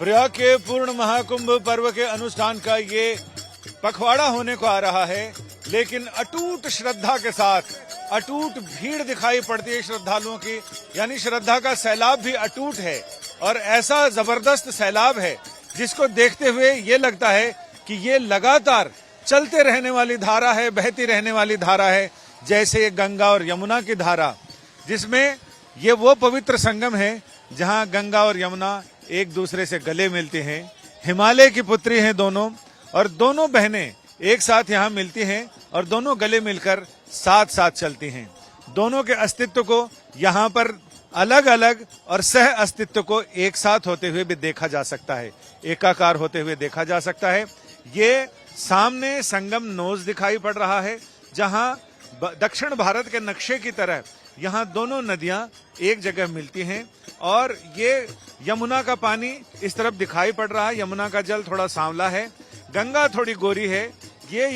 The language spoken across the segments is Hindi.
प्रयाग के पूर्ण महाकुंभ पर्व के अनुष्ठान का ये पखवाड़ा होने को आ रहा है, लेकिन अटूट श्रद्धा के साथ अटूट भीड़ दिखाई पड़ती है श्रद्धालुओं की, यानी श्रद्धा का सैलाब भी अटूट है और ऐसा जबरदस्त सैलाब है जिसको देखते हुए ये लगता है कि ये लगातार चलते रहने वाली धारा है, बहती रहने वाली धारा है, जैसे गंगा और यमुना की धारा, जिसमें ये वो पवित्र संगम है जहां गंगा और यमुना एक दूसरे से गले मिलते हैं। हिमालय की पुत्री हैं दोनों, और दोनों बहनें एक साथ यहाँ मिलती हैं और दोनों गले मिलकर साथ साथ चलती हैं। दोनों के अस्तित्व को यहाँ पर अलग अलग और सह अस्तित्व को एक साथ होते हुए भी देखा जा सकता है, एकाकार होते हुए देखा जा सकता है। ये सामने संगम नोज दिखाई पड़ रहा है, जहाँ दक्षिण भारत के नक्शे की तरह यहाँ दोनों नदियां एक जगह मिलती हैं और ये यमुना का पानी इस तरफ दिखाई पड़ रहा है। यमुना का जल थोड़ा सांवला है, गंगा थोड़ी गोरी है। ये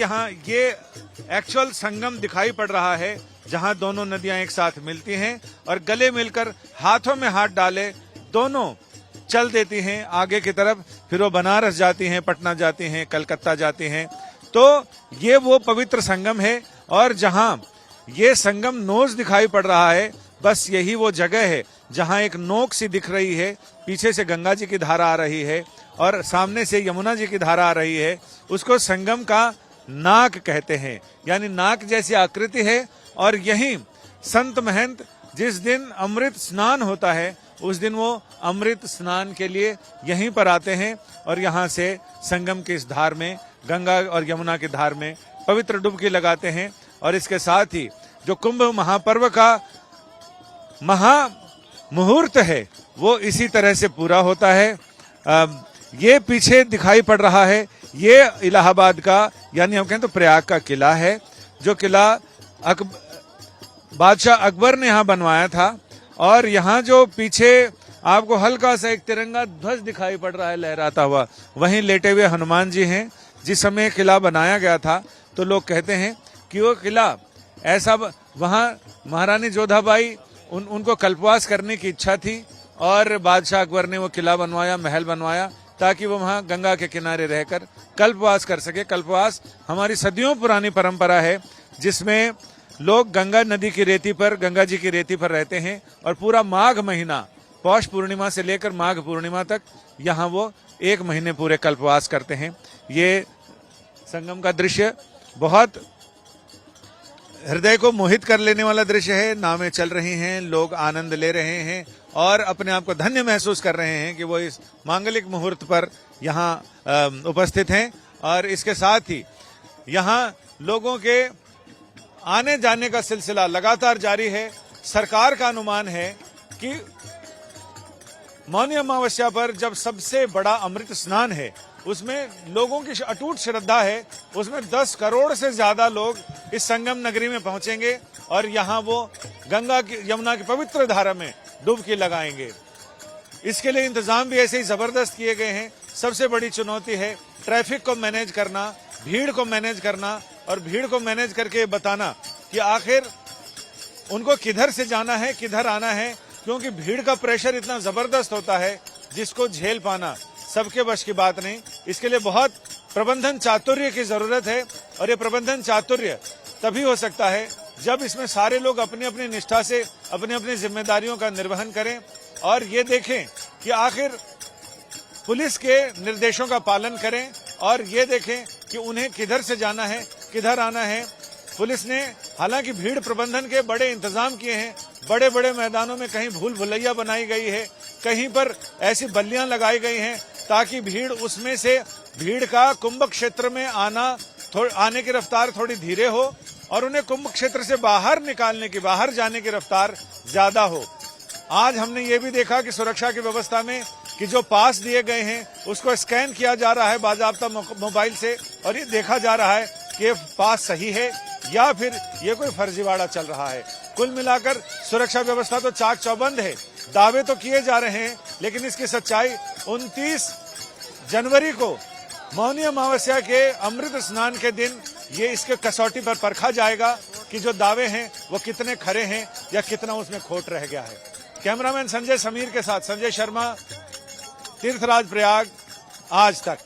एक्चुअल संगम दिखाई पड़ रहा है जहां दोनों नदियां एक साथ मिलती हैं और गले मिलकर हाथों में हाथ डाले दोनों चल देती हैं आगे की तरफ। फिर वो बनारस जाती हैं, पटना जाती हैं, कलकत्ता जाती हैं। तो ये वो पवित्र संगम है, और जहां ये संगम नोज दिखाई पड़ रहा है, बस यही वो जगह है जहां एक नोक सी दिख रही है, पीछे से गंगा जी की धारा आ रही है और सामने से यमुना जी की धारा आ रही है। उसको संगम का नाक कहते हैं, यानी नाक जैसी आकृति है। और यही संत महंत जिस दिन अमृत स्नान होता है, उस दिन वो अमृत स्नान के लिए यहीं पर आते हैं और यहाँ से संगम की इस धार में, गंगा और यमुना की धार में पवित्र डुबकी लगाते हैं। और इसके साथ ही जो कुंभ महापर्व का महामुहूर्त है वो इसी तरह से पूरा होता है। ये पीछे दिखाई पड़ रहा है, ये इलाहाबाद का, यानी हम कहें तो प्रयाग का किला है, जो किला बादशाह अकबर ने यहाँ बनवाया था। और यहाँ जो पीछे आपको हल्का सा एक तिरंगा ध्वज दिखाई पड़ रहा है लहराता हुआ, वहीं लेटे हुए हनुमान जी हैं। जिस समय किला बनाया गया था तो लोग कहते हैं कि वो किला ऐसा, वहाँ महारानी जोधाबाई उनको कल्पवास करने की इच्छा थी और बादशाह अकबर ने वो किला बनवाया, महल बनवाया, ताकि वो वहाँ गंगा के किनारे रहकर कल्पवास कर सके। कल्पवास हमारी सदियों पुरानी परंपरा है, जिसमें लोग गंगा नदी की रेती पर, गंगा जी की रेती पर रहते हैं और पूरा माघ महीना, पौष पूर्णिमा से लेकर माघ पूर्णिमा तक यहाँ वो एक महीने पूरे कल्पवास करते हैं। ये संगम का दृश्य बहुत हृदय को मोहित कर लेने वाला दृश्य है। नावें चल रही हैं, लोग आनंद ले रहे हैं और अपने आप को धन्य महसूस कर रहे हैं कि वो इस मांगलिक मुहूर्त पर यहाँ उपस्थित हैं। और इसके साथ ही यहाँ लोगों के आने जाने का सिलसिला लगातार जारी है। सरकार का अनुमान है कि मौनी अमावस्या पर जब सबसे बड़ा अमृत स्नान है, उसमें लोगों की अटूट श्रद्धा है, उसमें 10 करोड़ से ज्यादा लोग इस संगम नगरी में पहुंचेंगे और यहाँ वो गंगा की, यमुना की पवित्र धारा में डुबकी लगाएंगे। इसके लिए इंतजाम भी ऐसे ही जबरदस्त किए गए हैं। सबसे बड़ी चुनौती है ट्रैफिक को मैनेज करना, भीड़ को मैनेज करना, और भीड़ को मैनेज करके बताना कि आखिर उनको किधर से जाना है, किधर आना है, क्योंकि भीड़ का प्रेशर इतना जबरदस्त होता है जिसको झेल पाना सबके बस की बात नहीं। इसके लिए बहुत प्रबंधन चातुर्य की जरूरत है, और ये प्रबंधन चातुर्य तभी हो सकता है जब इसमें सारे लोग अपनी अपनी निष्ठा से अपनी अपनी जिम्मेदारियों का निर्वहन करें और ये देखें कि आखिर पुलिस के निर्देशों का पालन करें, और ये देखें कि उन्हें किधर से जाना है, किधर आना है। पुलिस ने हालांकि भीड़ प्रबंधन के बड़े इंतजाम किए हैं, बड़े बड़े मैदानों में कहीं भूल भुलैया बनाई गई है, कहीं पर ऐसी बल्लियां लगाई गई हैं ताकि भीड़, उसमें से भीड़ का कुंभ क्षेत्र में आने की रफ्तार थोड़ी धीरे हो और उन्हें कुंभ क्षेत्र से बाहर निकालने की, बाहर जाने की रफ्तार ज्यादा हो। आज हमने ये भी देखा कि सुरक्षा की व्यवस्था में कि जो पास दिए गए हैं उसको स्कैन किया जा रहा है बाजाबता मोबाइल से, और ये देखा जा रहा है कि ये पास सही है या फिर ये कोई फर्जीवाड़ा चल रहा है। कुल मिलाकर सुरक्षा व्यवस्था तो चाक चौबंद है। दावे तो किए जा रहे हैं, लेकिन इसकी सच्चाई 29 जनवरी को मौनी अमावस्या के अमृत स्नान के दिन ये इसके कसौटी पर परखा जाएगा कि जो दावे हैं वो कितने खरे हैं या कितना उसमें खोट रह गया है। कैमरामैन संजय समीर के साथ संजय शर्मा, तीर्थराज प्रयाग आज तक।